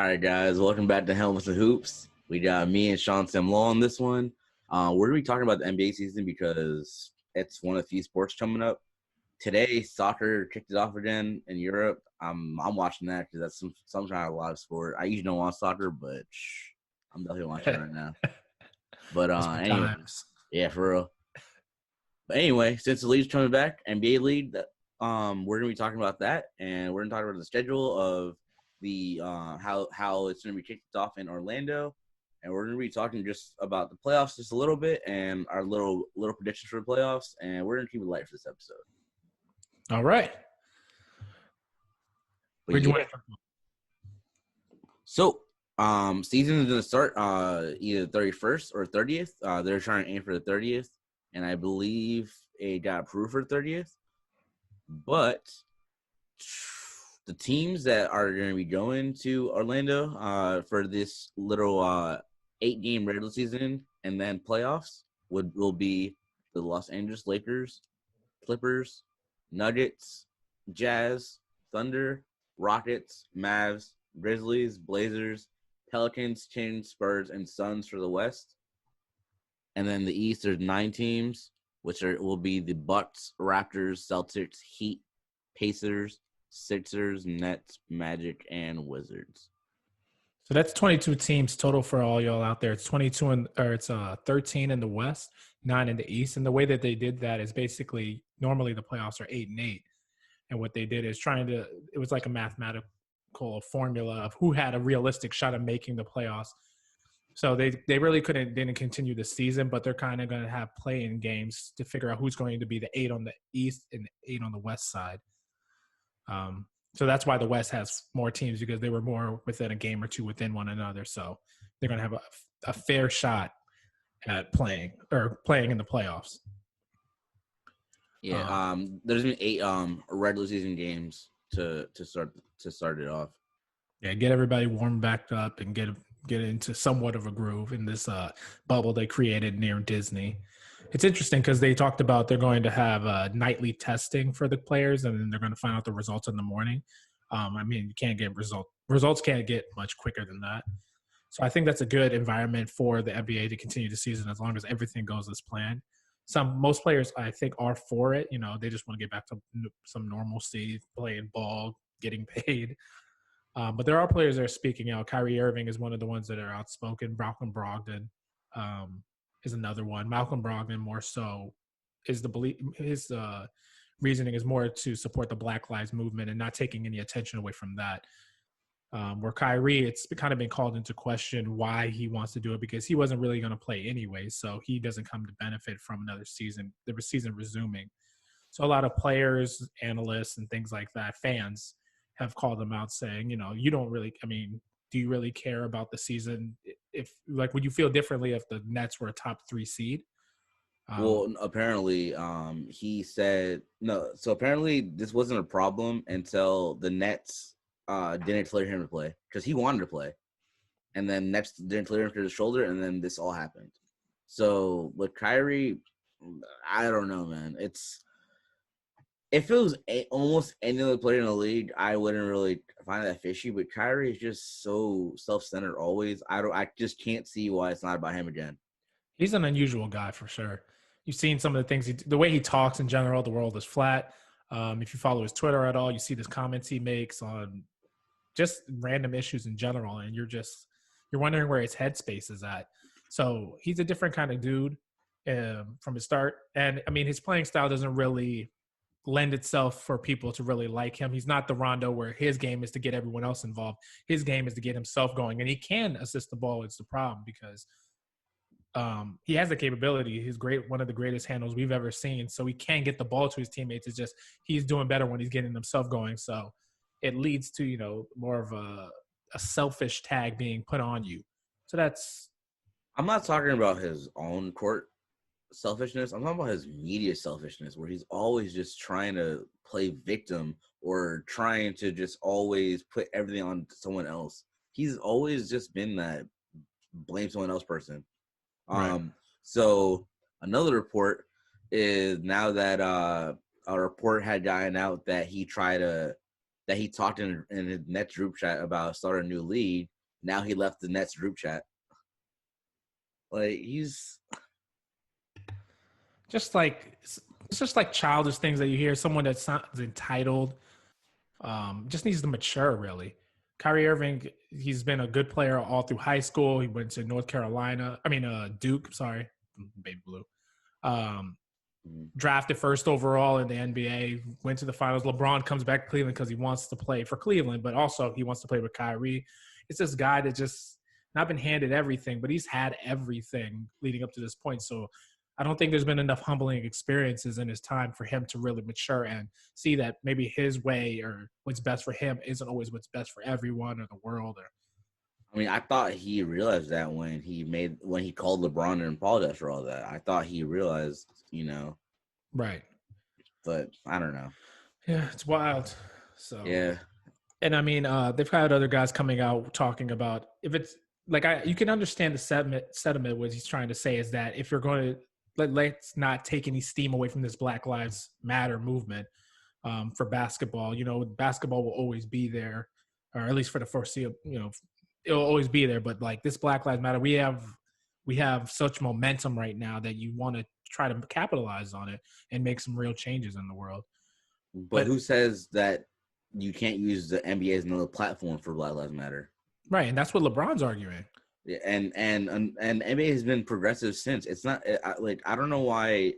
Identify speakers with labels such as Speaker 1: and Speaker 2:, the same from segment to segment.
Speaker 1: right, guys, welcome back to Helmets and Hoops. We got me and Sean Law on this one. We're going to be talking about the NBA season because it's one of the few sports coming up. Today, soccer kicked it off again in Europe. I'm watching that because that's some kind of live sport. I usually don't watch soccer, but I'm definitely watching it right now. But anyway, yeah, for real. But anyway, since the league's coming back, NBA league, we're going to be talking about that, and we're going to talk about the schedule of the how it's going to be kicked off in Orlando, and we're going to be talking just about the playoffs just a little bit and our little predictions for the playoffs, and we're going to keep it light for this episode.
Speaker 2: All right.
Speaker 1: Where do you want to start? So, season is going to start either 31st or 30th. They're trying to aim for the 30th, and I believe it got approved for the 30th. But the teams that are going to be going to Orlando for this little 8-game regular season and then playoffs will be the Los Angeles Lakers, Clippers, Nuggets, Jazz, Thunder, Rockets, Mavs, Grizzlies, Blazers, Pelicans, Kings, Spurs, and Suns for the West. And then the East, there's 9 teams, which will be the Bucks, Raptors, Celtics, Heat, Pacers, Sixers, Nets, Magic, and Wizards.
Speaker 2: So that's 22 teams total for all y'all out there. It's 13 in the West, 9 in the East. And the way that they did that is basically normally the playoffs are 8 and 8. And what they did is it was like a mathematical formula of who had a realistic shot of making the playoffs. So they really didn't continue the season, but they're kind of going to have play-in games to figure out who's going to be the 8 on the East and the 8 on the West side. So that's why the West has more teams, because they were more within a game or two within one another. So they're going to have a fair shot at playing in the playoffs.
Speaker 1: Yeah, there's been 8 regular season games to start it off.
Speaker 2: Yeah, get everybody warmed back up and get into somewhat of a groove in this bubble they created near Disney. It's interesting because they talked about they're going to have nightly testing for the players, and then they're going to find out the results in the morning. You can't get results can't get much quicker than that. So I think that's a good environment for the NBA to continue the season as long as everything goes as planned. Most players, I think, are for it. They just want to get back to some normalcy, playing ball, getting paid. But there are players that are speaking out. Kyrie Irving is one of the ones that are outspoken. Malcolm Brogdon is another one. Malcolm Brogdon more so is his reasoning is more to support the Black Lives Movement and not taking any attention away from that. Where Kyrie, it's kind of been called into question why he wants to do it, because he wasn't really going to play anyway, so he doesn't come to benefit from another season, the season resuming. So a lot of players, analysts, and things like that, fans, have called them out saying, you don't really, do you really care about the season? Would you feel differently if the Nets were a top 3 seed?
Speaker 1: Well, apparently, he said no. So apparently this wasn't a problem until the Nets didn't clear him to play, because he wanted to play. And then Nets didn't clear him to his shoulder, and then this all happened. So with Kyrie, I don't know, man. If it was almost any other player in the league, I wouldn't really find that fishy. But Kyrie is just so self-centered always. I just can't see why it's not about him again.
Speaker 2: He's an unusual guy for sure. You've seen some of the things, the way he talks in general, the world is flat. If you follow his Twitter at all, you see the comments he makes on just random issues in general, and you're wondering where his headspace is at. So he's a different kind of dude from the start. And his playing style doesn't really lend itself for people to really like him. He's not the Rondo where his game is to get everyone else involved. His game is to get himself going, and he can assist the ball. It's the problem because he has the capability. He's great, one of the greatest handles we've ever seen. So he can get the ball to his teammates. It's just he's doing better when he's getting himself going. So it leads to more of a selfish tag being put on you. So that's.
Speaker 1: I'm not talking about his own court selfishness. I'm talking about his media selfishness, where he's always just trying to play victim or trying to just always put everything on someone else. He's always just been that blame someone else person.
Speaker 2: Right.
Speaker 1: So another report is now that a report had gotten out that he talked in his Nets group chat about starting a new league, now he left the Nets group chat. Like he's
Speaker 2: just like it's just like childish things that you hear. Someone that's not entitled, just needs to mature. Really, Kyrie Irving, he's been a good player all through high school. He went to North Carolina. Duke. Sorry, baby blue. Um, Drafted first overall in the NBA, went to the finals. LeBron comes back to Cleveland because he wants to play for Cleveland, but also he wants to play with Kyrie. It's this guy that just not been handed everything, but he's had everything leading up to this point. So I don't think there's been enough humbling experiences in his time for him to really mature and see that maybe his way or what's best for him isn't always what's best for everyone or the world.
Speaker 1: I mean, I thought he realized that when he called LeBron and apologized for all that. I thought he realized,
Speaker 2: Right.
Speaker 1: But I don't know.
Speaker 2: Yeah, it's wild. So
Speaker 1: yeah.
Speaker 2: And I mean, they've had other guys coming out talking about if it's like you can understand the sentiment what he's trying to say is that if you're going to let's not take any steam away from this Black Lives Matter movement for basketball. Basketball will always be there, or at least for the foreseeable. It'll always be there. But like this Black Lives Matter, we have such momentum right now that you want to try to capitalize on it and make some real changes in the world.
Speaker 1: But who says that you can't use the NBA as another platform for Black Lives Matter?
Speaker 2: Right, and that's what LeBron's arguing.
Speaker 1: Yeah, and NBA has been progressive since. It's not I don't know why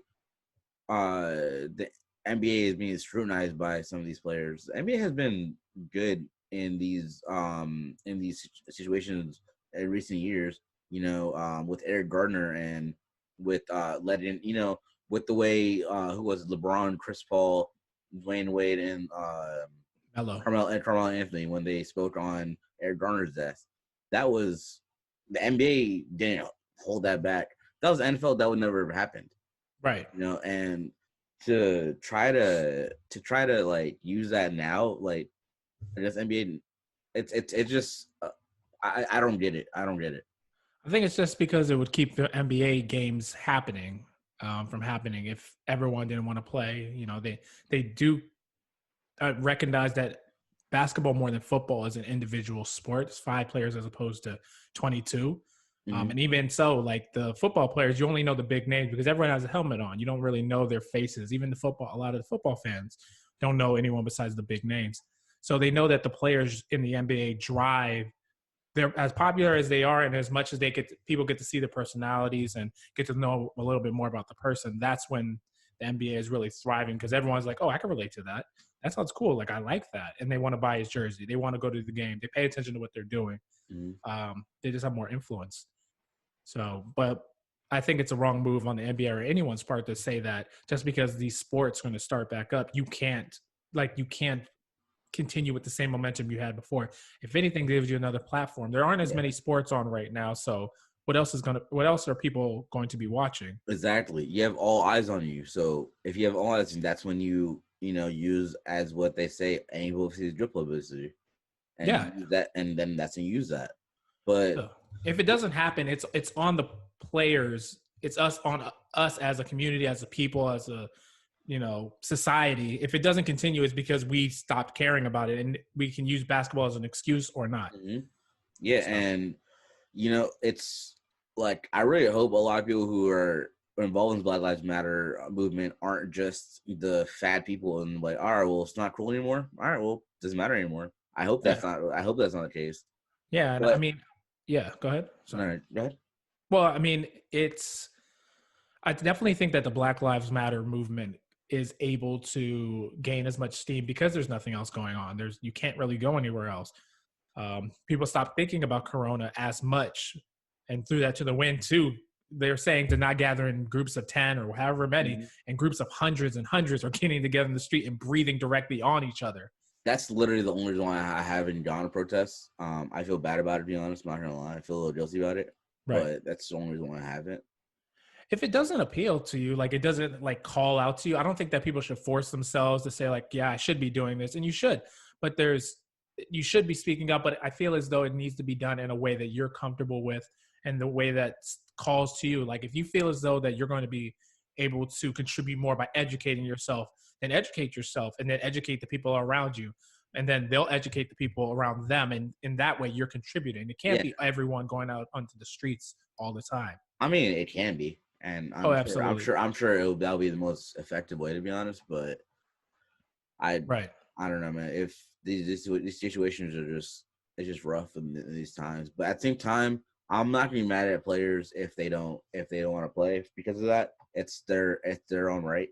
Speaker 1: the NBA is being scrutinized by some of these players. The NBA has been good in these situations in recent years. With Eric Gardner and with letting with the way who was LeBron, Chris Paul, Dwayne Wade, and Carmelo Anthony when they spoke on Eric Garner's death. That was the NBA didn't hold that back. That was the NFL. That would never have happened,
Speaker 2: right?
Speaker 1: And to try to like use that now, like I guess NBA, it's just I don't get it. I don't get it.
Speaker 2: I think it's just because it would keep the NBA games happening from happening if everyone didn't want to play. They do recognize that basketball more than football is an individual sport. It's 5 players as opposed to 22. Mm-hmm. And even so, like the football players, you only know the big names because everyone has a helmet on. You don't really know their faces. Even a lot of the football fans don't know anyone besides the big names. So they know that the players in the NBA drive. They're as popular as they are, and as much as people get to see their personalities and get to know a little bit more about the person. That's when the NBA is really thriving because everyone's like, "Oh, I can relate to that. That sounds cool. Like I like that," and they want to buy his jersey. They want to go to the game. They pay attention to what they're doing. Mm-hmm. They just have more influence. So, but I think it's a wrong move on the NBA or anyone's part to say that just because these sports are going to start back up, you can't continue with the same momentum you had before. If anything gives you another platform, there aren't as many sports on right now. So what else are people going to be watching?
Speaker 1: Exactly. You have all eyes on you. So if you have all eyes, that's when you use as what they say, aim publicity, drip publicity. And use that, and then that's when you use that. But
Speaker 2: if it doesn't happen, it's on the players. It's on us as a community, as a people, as a society. If it doesn't continue, it's because we stopped caring about it, and we can use basketball as an excuse or not.
Speaker 1: Mm-hmm. Yeah, so. And it's like I really hope a lot of people who are involved in the Black Lives Matter movement aren't just the fad people and like, all right, well, it's not cool anymore. All right, well, it doesn't matter anymore. I hope that's not the case.
Speaker 2: Yeah, but, I mean, yeah. Go ahead.
Speaker 1: Sorry. All right, go ahead.
Speaker 2: Well, I mean, I definitely think that the Black Lives Matter movement is able to gain as much steam because there's nothing else going on. You can't really go anywhere else. People stop thinking about Corona as much and threw that to the wind too. They're saying to not gather in groups of 10 or however many, and groups of hundreds and hundreds are getting together in the street and breathing directly on each other.
Speaker 1: That's literally the only reason why I haven't gone to protests. I feel bad about it, to be honest. I'm not gonna lie. I feel a little guilty about it. Right. But that's the only reason why I haven't.
Speaker 2: If it doesn't appeal to you, like it doesn't like call out to you, I don't think that people should force themselves to say like, yeah, I should be doing this. And you should, but you should be speaking up. But I feel as though it needs to be done in a way that you're comfortable with and the way that calls to you. Like if you feel as though that you're going to be able to contribute more by educating yourself, then educate yourself and then educate the people around you. and then they'll educate the people around them, and in that way you're contributing. It can't be everyone going out onto the streets all the time.
Speaker 1: I mean, it can be, and
Speaker 2: Oh,
Speaker 1: I'm sure,
Speaker 2: absolutely.
Speaker 1: I'm sure that'll be the most effective way, to be honest. But
Speaker 2: Right.
Speaker 1: I don't know, man. If these situations are it's just rough in these times. But at the same time, I'm not gonna be mad at players if they don't want to play because of that. It's their own right.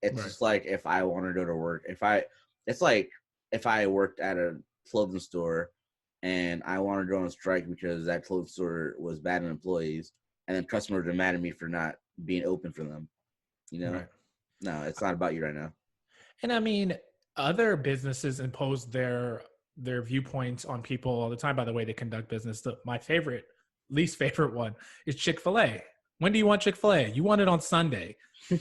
Speaker 1: It's
Speaker 2: Right.
Speaker 1: just like if I want to go to work, it's like if I worked at a clothing store and I wanted to go on strike because that clothing store was bad on employees, and then customers are mad at me for not being open for them. You know,
Speaker 2: Right.
Speaker 1: no, it's not about you right now.
Speaker 2: And I mean, other businesses impose their viewpoints on people all the time by the way they conduct business. My least favorite one is Chick-fil-A. When do you want Chick-fil-A? You want it on Sunday.
Speaker 1: Yeah.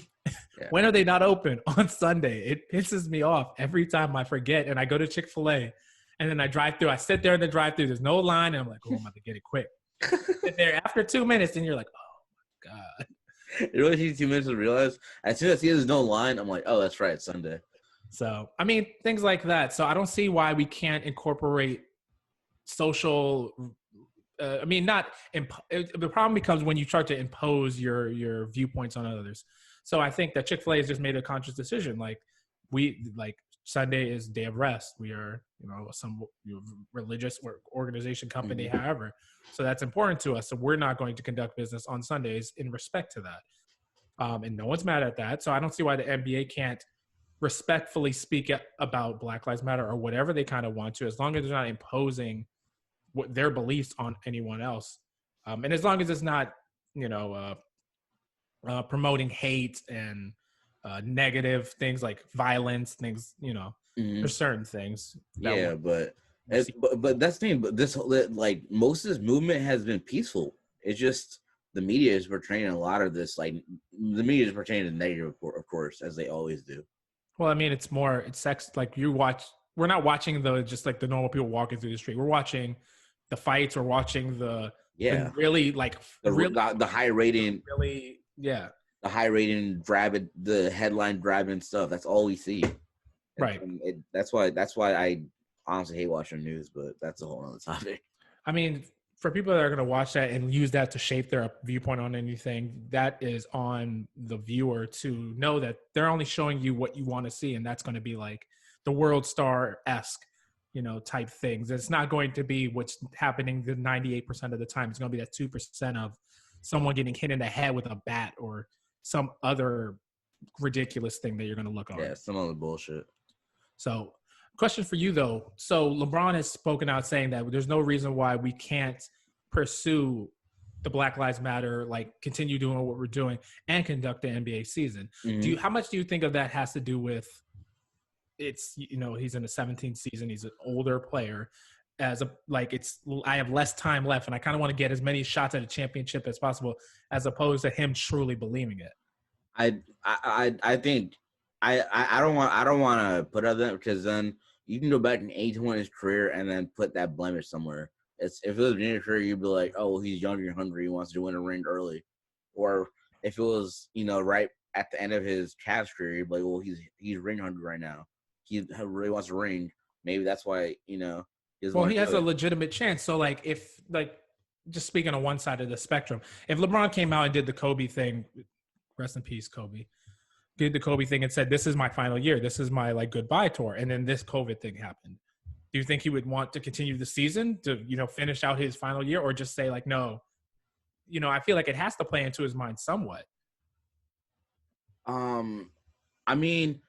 Speaker 2: When are they not open? On Sunday. It pisses me off every time I forget and I go to Chick-fil-A and then I drive through. I sit there in the drive through. There's no line. And I'm like, oh, I'm about to get it quick. Sit there after 2 minutes and you're like, oh, my God.
Speaker 1: It really takes 2 minutes to realize. As soon as I see there's no line, I'm like, oh, that's right, it's Sunday.
Speaker 2: So, I mean, things like that. So I don't see why we can't incorporate social I mean, not the problem becomes when you start to impose your viewpoints on others. So I think that Chick-fil-A has just made a conscious decision. Like Sunday is day of rest. We are, some religious or organization company,
Speaker 1: Mm-hmm.
Speaker 2: however. So that's important to us. So we're not going to conduct business on Sundays in respect to that. And no one's mad at that. So I don't see why the NBA can't respectfully speak about Black Lives Matter or whatever they kind of want to, as long as they're not imposing what their beliefs on anyone else, and as long as it's not, promoting hate and negative things like violence, things,
Speaker 1: Mm-hmm.
Speaker 2: there's certain things.
Speaker 1: Yeah, but that's the thing. But like most of this movement has been peaceful. It's just the media is portraying a lot of this. Like the media is portraying the negative, of course, as they always do.
Speaker 2: Well, I mean, it's sex. Like we're not watching just like the normal people walking through the street. We're watching the fights. We're watching the really
Speaker 1: the high rating,
Speaker 2: really
Speaker 1: the high rating the headline grabbing stuff. That's all we see.
Speaker 2: Right.
Speaker 1: And that's why I honestly hate watching news, but that's a whole other topic.
Speaker 2: I mean, for people that are going to watch that and use that to shape their viewpoint on anything, that is on the viewer to know that they're only showing you what you want to see. And that's going to be like the World Star-esque, type things. It's not going to be what's happening the 98% of the time. It's going to be that 2% of someone getting hit in the head with a bat or some other ridiculous thing that you're going to look on.
Speaker 1: Yeah, some other bullshit.
Speaker 2: So, question for you though. So LeBron has spoken out saying that there's no reason why we can't pursue the Black Lives Matter, like continue doing what we're doing and conduct the NBA season.
Speaker 1: Mm-hmm.
Speaker 2: How much do you think of that has to do with he's in the 17th season. He's an older player. I have less time left and I kind of want to get as many shots at a championship as possible, as opposed to him truly believing it.
Speaker 1: I think I don't want to put other because then you can go back and age one his career and then put that blemish somewhere. If it was in your career, you'd be like, oh, he's younger and hungry, he wants to win a ring early. Or if it was, right at the end of his Cavs career, you'd be like, well, he's ring hungry right now. He really wants a ring. Maybe that's why, he
Speaker 2: has a legitimate chance. So just speaking on one side of the spectrum, if LeBron came out and did the Kobe thing, rest in peace, Kobe, did the Kobe thing and said, this is my final year. This is my goodbye tour. And then this COVID thing happened. Do you think he would want to continue the season to, finish out his final year, or just say no? I feel like it has to play into his mind somewhat.
Speaker 1: I mean,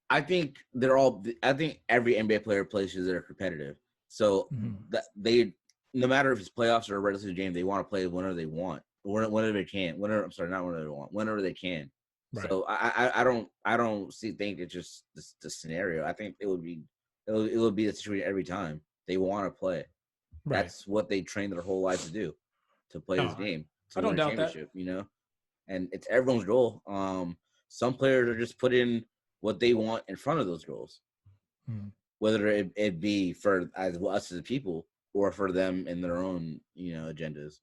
Speaker 1: I think every NBA player plays because they're competitive. So that no matter if it's playoffs or a regular season game, they want to play whenever they want, whenever they can. Whenever they can. Right. So I don't think it's just the scenario. I think it would be the situation every time they want to play. Right. That's what they trained their whole life to do, to play this game, to win a championship. That. And it's everyone's goal. Some players are just put in what they want in front of those goals, whether it be for us as people or for them in their own agendas.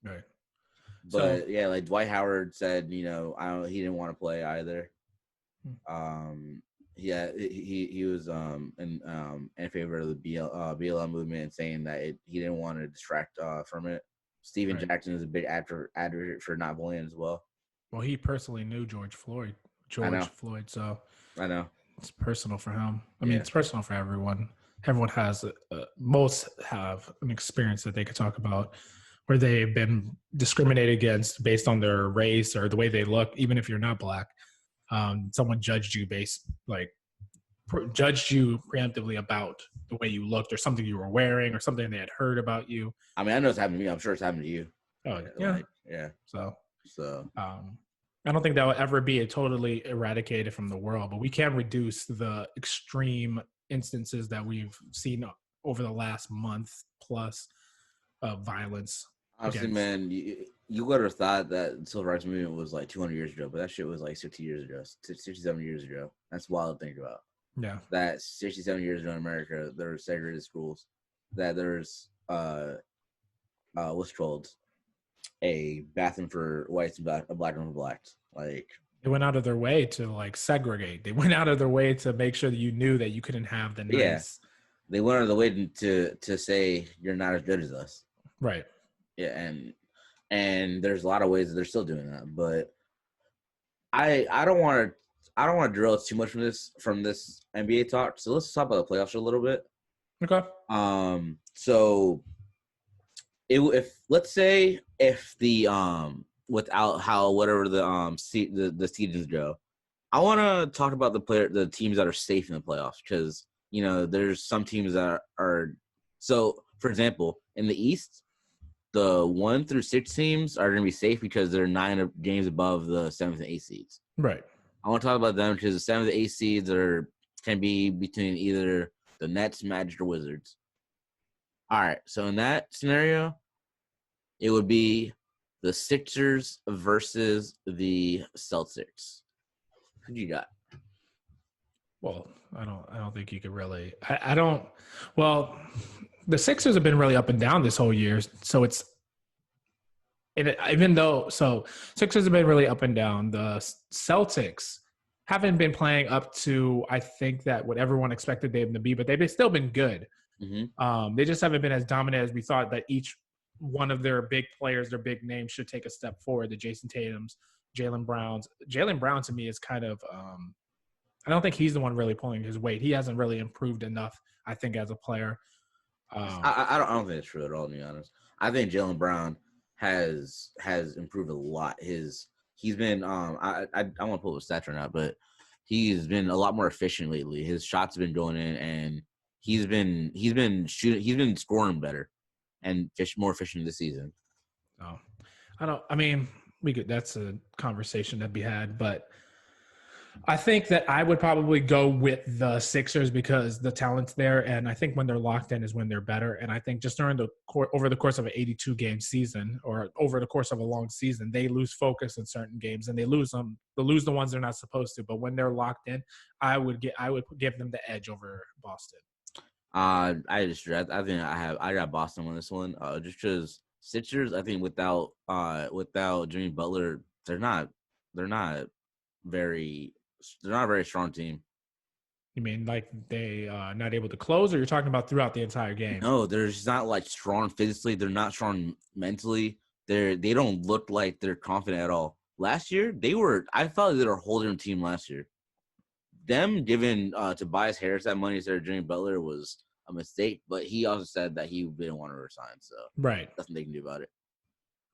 Speaker 2: Right.
Speaker 1: But Dwight Howard said, he didn't want to play either. Yeah, he was in favor of the BLM movement and saying that he didn't want to distract from it. Steven
Speaker 2: Right.
Speaker 1: Jackson is a big advocate for not bullying as well.
Speaker 2: Well, he personally knew George Floyd.
Speaker 1: I know,
Speaker 2: So
Speaker 1: I know.
Speaker 2: it's personal for him. I mean,
Speaker 1: Yeah,
Speaker 2: it's personal for everyone. Everyone has, most have an experience that they could talk about where they've been discriminated against based on their race or the way they look, even if you're not black. Someone judged you judged you preemptively about the way you looked or something you were wearing or something they had heard about you.
Speaker 1: I mean, I know it's happened to me. I'm sure it's happened to you.
Speaker 2: Oh, yeah.
Speaker 1: Like, yeah.
Speaker 2: So,
Speaker 1: So
Speaker 2: I don't think that will ever be totally eradicated from the world, but we can reduce the extreme instances that we've seen over the last month plus of violence.
Speaker 1: honestly, man, you would have thought that the civil rights movement was like 200 years ago, but that shit was like 60 years ago, 67 years ago. That's wild to think about.
Speaker 2: Yeah.
Speaker 1: That 67 years ago in America, there were segregated schools. That there's what's called a bathroom for whites and a black room for blacks. Like
Speaker 2: They went out of their way to like segregate. They went out of their way to make sure that you knew that you couldn't have the nice.
Speaker 1: Yeah, they went out of the way to say you're not as good as us.
Speaker 2: Right.
Speaker 1: Yeah, and there's a lot of ways that they're still doing that, but I don't want to drill too much from this NBA talk. So let's talk about the playoffs a little bit.
Speaker 2: Okay.
Speaker 1: So if let's say if the without how whatever the seasons go, I want to talk about the teams that are safe in the playoffs because there's some teams that are so. For example, in the East, the 1 through 6 teams are going to be safe because they're 9 games above the 7th and 8th seeds.
Speaker 2: Right.
Speaker 1: I want to talk about them because the 7th and 8th seeds can be between either the Nets, Magic, or Wizards. All right, so in that scenario, it would be the Sixers versus the Celtics. Who do you got?
Speaker 2: Well, I don't think you could really. I don't. Well, the Sixers have been really up and down this whole year, so it's. Even though Sixers have been really up and down, the Celtics haven't been playing up to I think that what everyone expected them to be, but they've still been good.
Speaker 1: Mm-hmm.
Speaker 2: They just haven't been as dominant as we thought that each one of their big players, their big names, should take a step forward. The Jason Tatums, Jaylen Browns. Jaylen Brown to me is kind of. I don't think he's the one really pulling his weight. He hasn't really improved enough, I think, as a player.
Speaker 1: I don't think it's true at all, to be honest. I think Jaylen Brown has improved a lot. He's been I want to pull up a stats right now, but he's been a lot more efficient lately. His shots have been going in, and he's been shooting. He's been scoring better and more efficient this season.
Speaker 2: Oh, I mean, we could. That's a conversation to be had, but I think that I would probably go with the Sixers because the talent's there, and I think when they're locked in is when they're better. And I think just during over the course of an 82-game season or over the course of a long season, they lose focus in certain games and they lose them. They lose the ones they're not supposed to. But when they're locked in, I would give them the edge over Boston.
Speaker 1: I think I got Boston on this one. Just because Sixers, I think without Jimmy Butler, they're not a very strong team.
Speaker 2: You mean like they not able to close, or you're talking about throughout the entire game?
Speaker 1: No, they're just not like strong physically. They're not strong mentally. They don't look like they're confident at all. Last year, I felt like they were holding a team last year. Them giving Tobias Harris that money instead of Jimmy Butler was a mistake, but he also said that he didn't want to resign, so
Speaker 2: right,
Speaker 1: nothing they can do about it.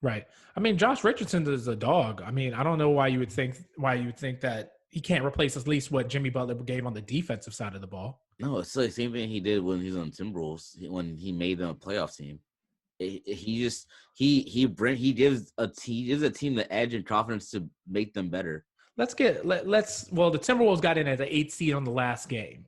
Speaker 2: Right. I mean, Josh Richardson is a dog. I mean, I don't know why you would think that he can't replace at least what Jimmy Butler gave on the defensive side of the ball.
Speaker 1: No, it's the same thing he did when he was on Timberwolves when he made them a playoff team. He gives a team the edge and confidence to make them better.
Speaker 2: The Timberwolves got in as an 8th seed on the last game.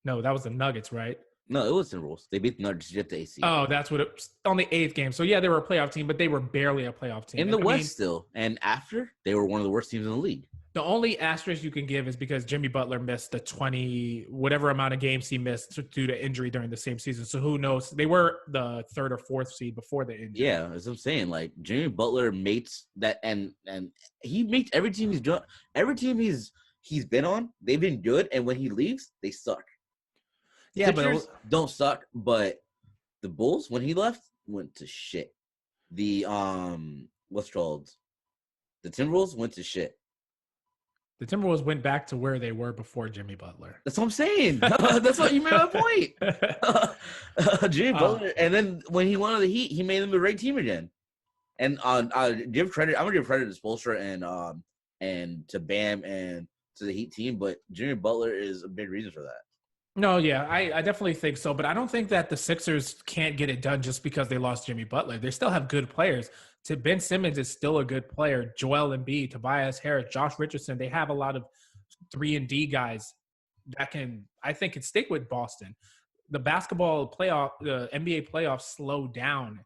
Speaker 2: No, that was the Nuggets, right?
Speaker 1: No, it was Timberwolves. They beat the Nuggets to get the 8th seed.
Speaker 2: Oh, that's what it was on the 8th game. So yeah, they were a playoff team, but they were barely a playoff team.
Speaker 1: In the West still. And after, they were one of the worst teams in the league.
Speaker 2: The only asterisk you can give is because Jimmy Butler missed the 20 whatever amount of games he missed due to injury during the same season. So who knows? They were the 3rd or 4th seed before the injury.
Speaker 1: Yeah, as I'm saying, like Jimmy Butler mates that, and he makes every team he's he's been on, they've been good, and when he leaves, they suck.
Speaker 2: Yeah,
Speaker 1: Sixers
Speaker 2: but
Speaker 1: don't suck, but the Bulls, when he left, went to shit. The what's it called? The Timberwolves went to shit.
Speaker 2: the Timberwolves went back to where they were before Jimmy Butler.
Speaker 1: That's what I'm saying. That's what you made my point. Jimmy Butler, and then when he went on the Heat, he made them a great team again. And give credit. I'm gonna give credit to Spoelstra and to Bam and to the Heat team, but Jimmy Butler is a big reason for that.
Speaker 2: No, yeah, I definitely think so. But I don't think that the Sixers can't get it done just because they lost Jimmy Butler. They still have good players. Ben Simmons is still a good player. Joel Embiid, Tobias Harris, Josh Richardson. They have a lot of 3-and-D guys that can stick with Boston. The NBA playoffs slow down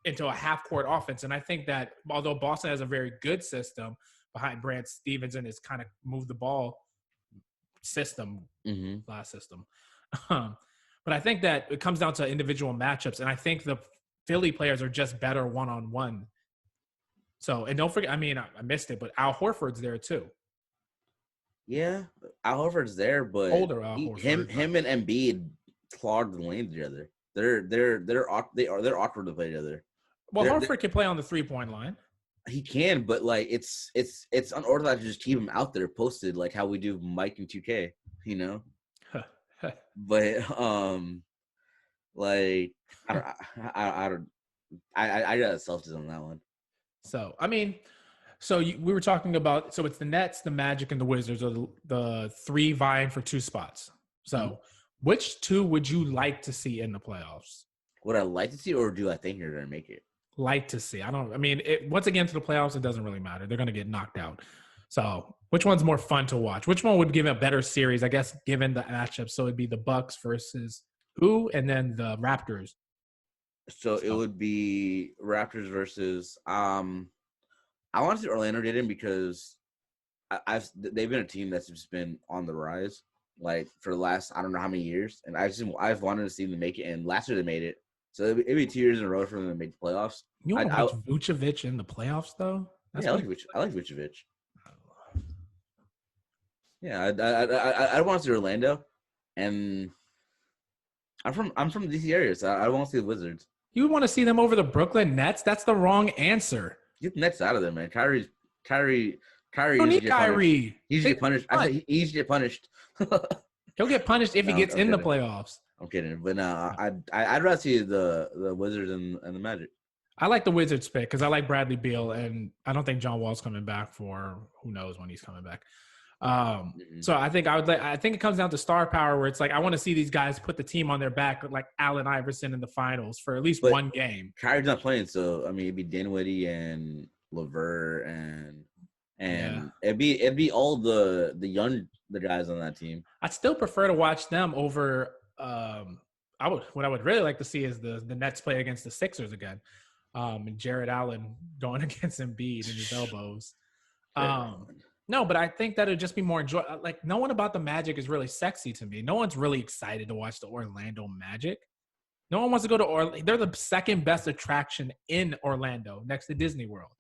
Speaker 2: into a half-court offense. And I think that although Boston has a very good system behind Brad Stevens and his kind of move the ball system, last system. But I think that it comes down to individual matchups. And I think the Philly players are just better one-on-one. So, and don't forget, I mean, I missed it, but Al Horford's there too.
Speaker 1: Yeah, Al Horford's there, but
Speaker 2: Older Al Horford.
Speaker 1: him and Embiid clogged the lane together. They're awkward to play together.
Speaker 2: Well, Horford can play on the 3-point line.
Speaker 1: He can, but like it's unorthodox to just keep him out there posted like how we do Mike and 2K, you know. But like I got self on that one.
Speaker 2: So I mean, we were talking about, so it's the Nets, the Magic, and the Wizards are the three vying for 2 spots. So which 2 would you like to see in the playoffs?
Speaker 1: Would I like to see, or do I think you're gonna make it?
Speaker 2: Like to see. Once again, to the playoffs, it doesn't really matter. They're going to get knocked out. So which one's more fun to watch? Which one would give a better series, I guess, given the matchup? So it'd be the Bucks versus who? And then the Raptors.
Speaker 1: So it would be Raptors versus I want to see Orlando get in because they've been a team that's just been on the rise like for the last I don't know how many years, and I've wanted to see them make it, and last year they made it. So it'd be 2 years in a row for them to make the playoffs.
Speaker 2: You want to watch Vucevic in the playoffs, though?
Speaker 1: I like Vucevic. Yeah, I want to see Orlando, and I'm from the DC area, so I want to see the Wizards.
Speaker 2: You would want to see them over the Brooklyn Nets? That's the wrong answer.
Speaker 1: Get the Nets out of there, man. Kyrie.
Speaker 2: You don't need Kyrie.
Speaker 1: He should get punished. I said he should get punished.
Speaker 2: He'll get punished if he gets in the playoffs.
Speaker 1: I'm kidding, but no, I'd rather see the Wizards and the Magic.
Speaker 2: I like the Wizards pick because I like Bradley Beal, and I don't think John Wall's coming back for who knows when he's coming back. So I think I think it comes down to star power, where it's like I want to see these guys put the team on their back, like Allen Iverson in the finals for at least one game.
Speaker 1: Kyrie's not playing, so I mean it'd be Dinwiddie and LeVert and it'd be all the guys on that team.
Speaker 2: I'd still prefer to watch them over. What I would really like to see is the Nets play against the Sixers again, and Jared Allen going against Embiid and his elbows. No, but I think that it'd just be more enjoyable. Like no one about the Magic is really sexy to me. No one's really excited to watch the Orlando Magic. No one wants to go to Orlando. They're the second best attraction in Orlando, next to Disney World.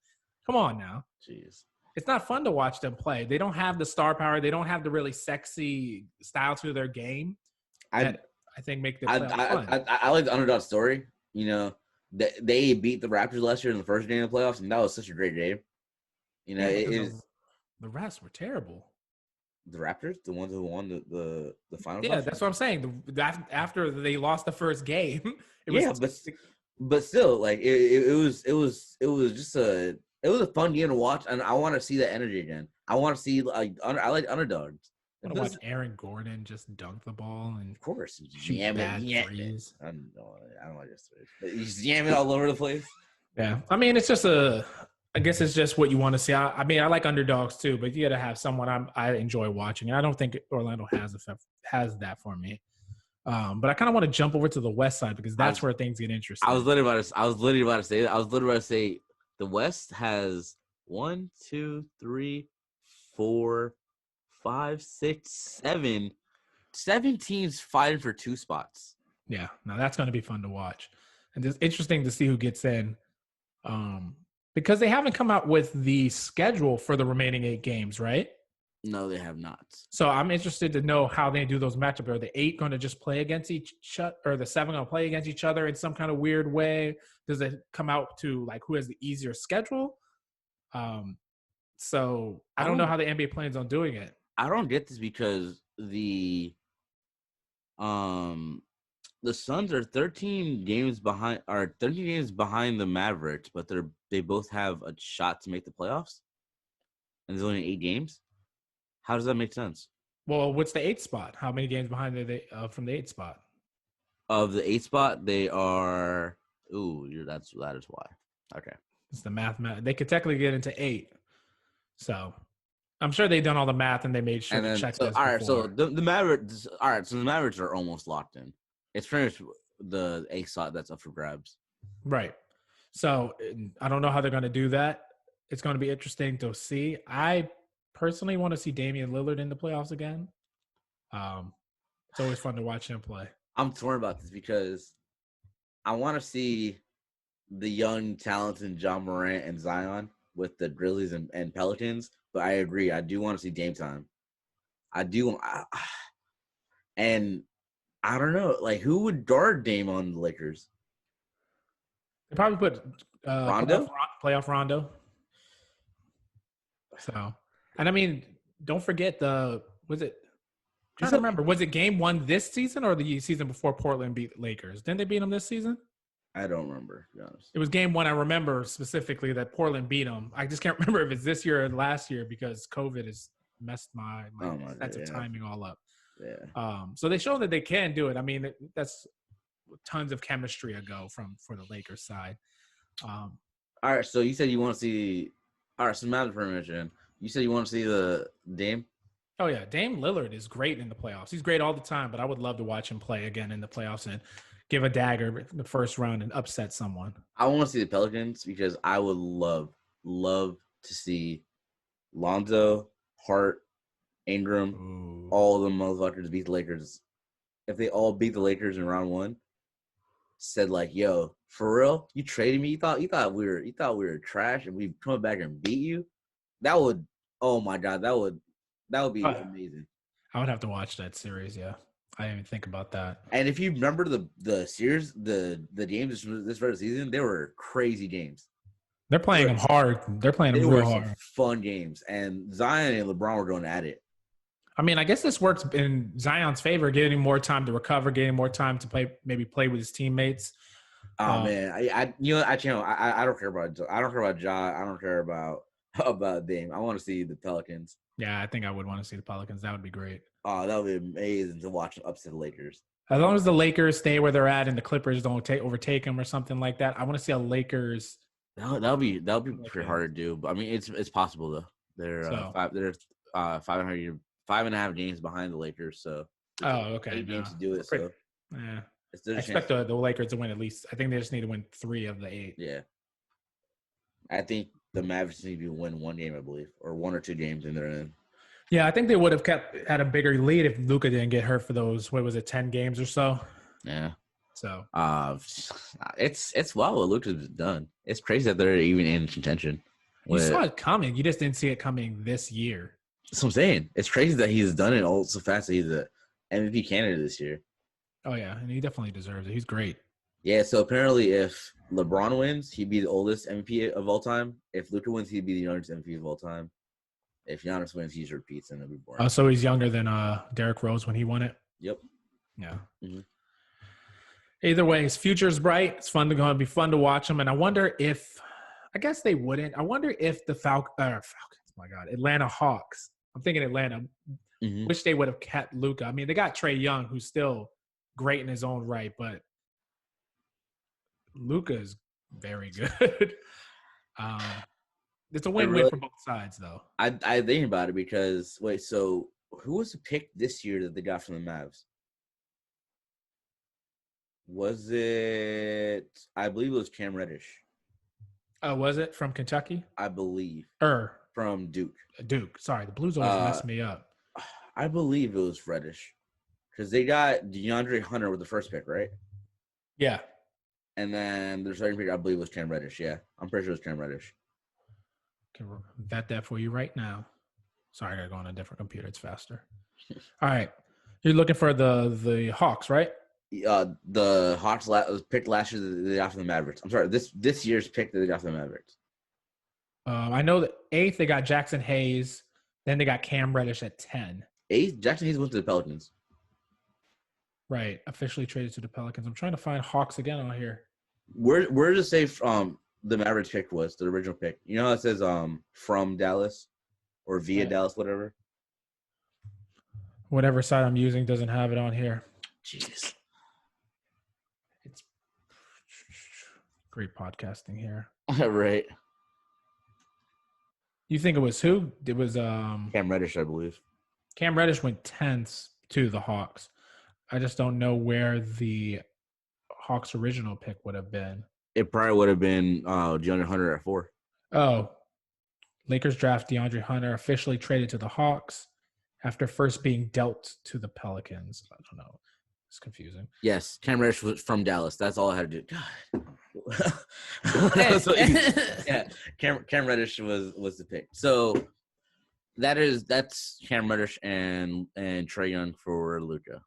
Speaker 2: Come on now.
Speaker 1: Jeez.
Speaker 2: It's not fun to watch them play. They don't have the star power. They don't have the really sexy style to their game. I think make the playoffs fun.
Speaker 1: I like the underdog story. You know, they beat the Raptors last year in the first game of the playoffs, and that was such a great game. You know,
Speaker 2: the rest were terrible.
Speaker 1: The Raptors, the ones who won the finals.
Speaker 2: Yeah, that's what I'm saying. After they lost the first game,
Speaker 1: but still, like it was just it was a fun game to watch, and I want to see that energy again. I want to see I like underdogs.
Speaker 2: I want to watch Aaron Gordon just dunk the ball and
Speaker 1: of course
Speaker 2: shoot bad threes.
Speaker 1: I don't like this threes, but he's jamming all over the place.
Speaker 2: Yeah, I mean it's just I guess it's just what you want to see. I mean, I like underdogs too, but you got to have someone I enjoy watching. And I don't think Orlando has that for me. But I kind of want to jump over to the West side because that's where things get interesting.
Speaker 1: I was literally about to say that. I was literally about to say the West has 1, 2, 3, 4, 5, 6, 7 teams fighting for 2 spots.
Speaker 2: Yeah, now that's going to be fun to watch. And it's interesting to see who gets in. Because they haven't come out with the schedule for the remaining 8 games, right?
Speaker 1: No, they have not.
Speaker 2: So I'm interested to know how they do those matchups. Are the 8 going to just play against each other, or the 7 going to play against each other in some kind of weird way? Does it come out to like who has the easier schedule? So I
Speaker 1: I
Speaker 2: don't know
Speaker 1: don't
Speaker 2: how the NBA plans on doing it.
Speaker 1: I don't get this because um the Suns are 13 games behind the Mavericks, but they both have a shot to make the playoffs. And there's only 8 games. How does that make sense?
Speaker 2: Well, what's the 8th spot? How many games behind are they from the 8th spot?
Speaker 1: Of the 8th spot, they are that is why. Okay.
Speaker 2: It's the math. They could technically get into 8. So I'm sure they've done all the math and they made sure
Speaker 1: And
Speaker 2: to
Speaker 1: then
Speaker 2: check this
Speaker 1: all right,
Speaker 2: before.
Speaker 1: so the Mavericks so the Mavericks are almost locked in. It's pretty much the 8th spot that's up for grabs.
Speaker 2: Right. So I don't know how they're going to do that. It's going to be interesting to see. I personally want to see Damian Lillard in the playoffs again. It's always fun to watch him play.
Speaker 1: I'm torn about this because I want to see the young, talented John Morant and Zion with the Grizzlies and Pelicans, but I agree. I do want to see Dame time. I do. And I don't know, like, who would guard Dame on the Lakers?
Speaker 2: They probably put
Speaker 1: Rondo?
Speaker 2: playoff Rondo. So, and I mean, don't forget was it? I'm trying to remember, was it game 1 this season or the season before Portland beat Lakers? Didn't they beat them this season?
Speaker 1: I don't remember, to be honest.
Speaker 2: It was game 1. I remember specifically that Portland beat them. I just can't remember if it's this year or last year because COVID has messed my sense of timing all up.
Speaker 1: Yeah.
Speaker 2: So they show that they can do it. I mean, that's tons of chemistry ago for the Lakers side.
Speaker 1: All right, so you said you want to see. All right, so Matt permission. You said you want to see the Dame.
Speaker 2: Oh yeah, Dame Lillard is great in the playoffs. He's great all the time, but I would love to watch him play again in the playoffs and give a dagger in the first round and upset someone.
Speaker 1: I want to see the Pelicans because I would love to see Lonzo, Hart, Ingram, all the motherfuckers beat the Lakers. If they all beat the Lakers in round 1, said like, "Yo, for real, you traded me? You thought we were trash, and we come back and beat you? That would, oh my god, that would be amazing."
Speaker 2: I would have to watch that series. Yeah, I didn't even think about that.
Speaker 1: And if you remember the series, the games this regular season, they were crazy games.
Speaker 2: They're playing them hard. They're playing them real hard.
Speaker 1: Fun games, and Zion and LeBron were going at it.
Speaker 2: I mean, I guess this works in Zion's favor, getting more time to recover, getting more time to play with his teammates.
Speaker 1: Oh man, I don't care about Ja. I don't care about Dame. I want to see the Pelicans.
Speaker 2: Yeah, I think I would want to see the Pelicans. That would be great.
Speaker 1: Oh, that would be amazing to watch them upset the Lakers.
Speaker 2: As long as the Lakers stay where they're at and the Clippers don't overtake them or something like that, I want to see a Lakers.
Speaker 1: That'll be pretty hard to do, but I mean it's possible though. They're 5.5 games behind the Lakers, so 8 games to do it. So
Speaker 2: yeah, I expect the Lakers to win at least. I think they just need to win 3 of the 8.
Speaker 1: Yeah, I think the Mavericks need to win 1 game, I believe, or 1 or 2 games, and they're in.
Speaker 2: Yeah, I think they would have had a bigger lead if Luka didn't get hurt for those. What was it, 10 games or so?
Speaker 1: Yeah.
Speaker 2: So
Speaker 1: it's wild what Luka's done. It's crazy that they're even in contention.
Speaker 2: You saw it coming. You just didn't see it coming this year.
Speaker 1: That's what I'm saying. It's crazy that he's done it all so fast that he's a MVP candidate this year.
Speaker 2: Oh yeah, and he definitely deserves it. He's great.
Speaker 1: Yeah, so apparently if LeBron wins, he'd be the oldest MVP of all time. If Luka wins, he'd be the youngest MVP of all time. If Giannis wins, he just repeats and it'll be boring.
Speaker 2: Oh, so he's younger than Derrick Rose when he won it?
Speaker 1: Yep.
Speaker 2: Yeah.
Speaker 1: Mm-hmm.
Speaker 2: Either way, his future's bright. It's going to be fun to watch him. And I wonder if – I guess they wouldn't. I wonder if the Falcons – my God, Atlanta Hawks. I'm thinking Atlanta.
Speaker 1: Mm-hmm.
Speaker 2: Wish they would have kept Luka. I mean, they got Trae Young, who's still great in his own right, but Luka is very good. It's a win-win for both sides, though.
Speaker 1: I think about it because wait, so who was the pick this year that they got from the Mavs? Was it? I believe it was Cam Reddish.
Speaker 2: Was it from Kentucky?
Speaker 1: I believe.
Speaker 2: From
Speaker 1: Duke.
Speaker 2: Duke. Sorry, the Blues always mess me up.
Speaker 1: I believe it was Reddish because they got DeAndre Hunter with the first pick, right?
Speaker 2: Yeah.
Speaker 1: And then the second pick, I believe, was Cam Reddish. Yeah, I'm pretty sure it was Cam Reddish.
Speaker 2: Can vet that for you right now. Sorry, I gotta go on a different computer. It's faster. All right. You're looking for the Hawks, right?
Speaker 1: The Hawks was picked last year. They got from the Mavericks. I'm sorry. This year's pick that they got from the Mavericks.
Speaker 2: I know that 8th they got Jackson Hayes. Then they got Cam Reddish at 10.
Speaker 1: 8th, Jackson Hayes went to the Pelicans.
Speaker 2: Right, officially traded to the Pelicans. I'm trying to find Hawks again on here.
Speaker 1: Where does it say the Mavericks pick was the original pick? You know how it says from Dallas or via Dallas, whatever.
Speaker 2: Whatever site I'm using doesn't have it on here.
Speaker 1: Jeez,
Speaker 2: It's great podcasting here.
Speaker 1: Right.
Speaker 2: You think it was who? It was
Speaker 1: Cam Reddish, I believe.
Speaker 2: Cam Reddish went 10th to the Hawks. I just don't know where the Hawks' original pick would have been.
Speaker 1: It probably would have been DeAndre Hunter at 4.
Speaker 2: Oh, Lakers draft DeAndre Hunter, officially traded to the Hawks after first being dealt to the Pelicans. I don't know. It's confusing.
Speaker 1: Yes, Cam Reddish was from Dallas. That's all I had to do.
Speaker 2: God.
Speaker 1: So, yeah, Cam Reddish was the pick. So that's Cam Reddish and Trae Young for Luka.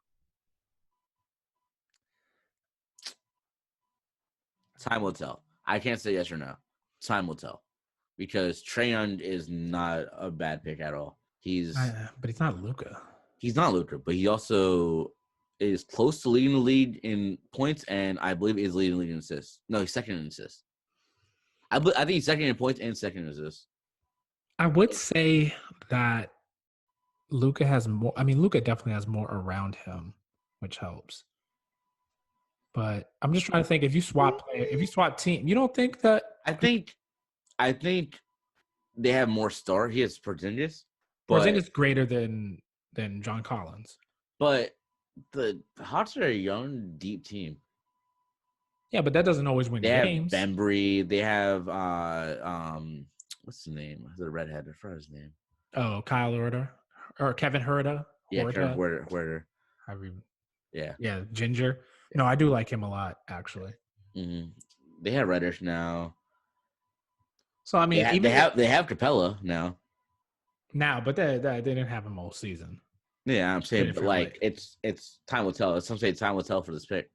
Speaker 1: Time will tell. I can't say yes or no. Time will tell, because Trae Young is not a bad pick at all.
Speaker 2: But he's not Luka.
Speaker 1: He's not Luka, but he also is close to leading the league in points, and I believe is leading the league in assists. No, he's second in assists. I think he's second in points and second in assists.
Speaker 2: I would say that Luka has more. I mean, Luka definitely has more around him, which helps. But I'm just trying to think, if you swap team, you don't think that?
Speaker 1: I think they have more star. He has Porzingis.
Speaker 2: Porzingis greater than John Collins.
Speaker 1: But the Hawks are a young, deep team.
Speaker 2: Yeah, but that doesn't always win games.
Speaker 1: They have Bembry. They have what's his name? The redhead. I forgot his name.
Speaker 2: Oh, Kyle Huerter or Kevin Huerter.
Speaker 1: Yeah, Kevin Huerter.
Speaker 2: Yeah, Ginger. No, I do like him a lot, actually.
Speaker 1: Mm-hmm. They have Reddish now.
Speaker 2: So I mean,
Speaker 1: they have Capella now.
Speaker 2: But they didn't have him all season.
Speaker 1: Yeah, I'm saying, but like it's time will tell. Some say time will tell for this pick.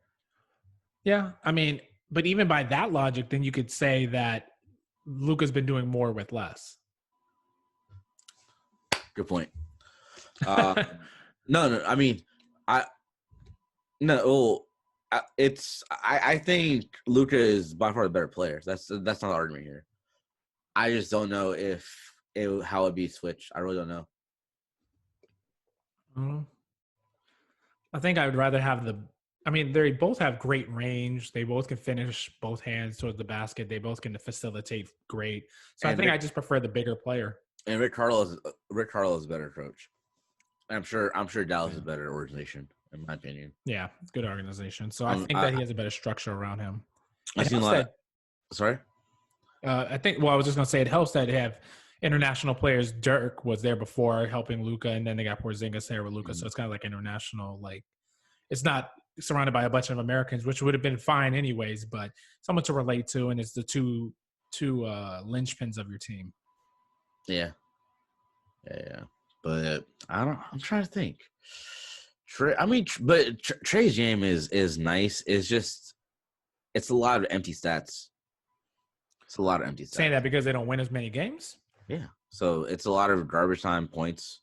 Speaker 2: Yeah, I mean, but even by that logic, then you could say that Luka's been doing more with less.
Speaker 1: Good point. No. I mean, I think Luka is by far the better player. That's not the argument here. I just don't know how it'd be switched. I really don't know.
Speaker 2: I think I would rather have they both have great range. They both can finish both hands towards the basket. They both can facilitate great. So I think I just prefer the bigger player.
Speaker 1: And Rick Carlisle is a better coach. I'm sure Dallas is a better organization, in my opinion.
Speaker 2: Yeah, good organization. So I think that he has a better structure around him.
Speaker 1: I've seen a lot. Sorry?
Speaker 2: I think. Well, I was just gonna say it helps that they have international players. Dirk was there before helping Luka, and then they got Porzingis there with Luka. Mm-hmm. So it's kind of like international. Like, it's not surrounded by a bunch of Americans, which would have been fine anyways. But someone to relate to, and it's the two linchpins of your team.
Speaker 1: Yeah. But I'm trying to think. Trae's game is nice. It's just it's a lot of empty stats.
Speaker 2: Saying that because they don't win as many games?
Speaker 1: Yeah. So it's a lot of garbage time points.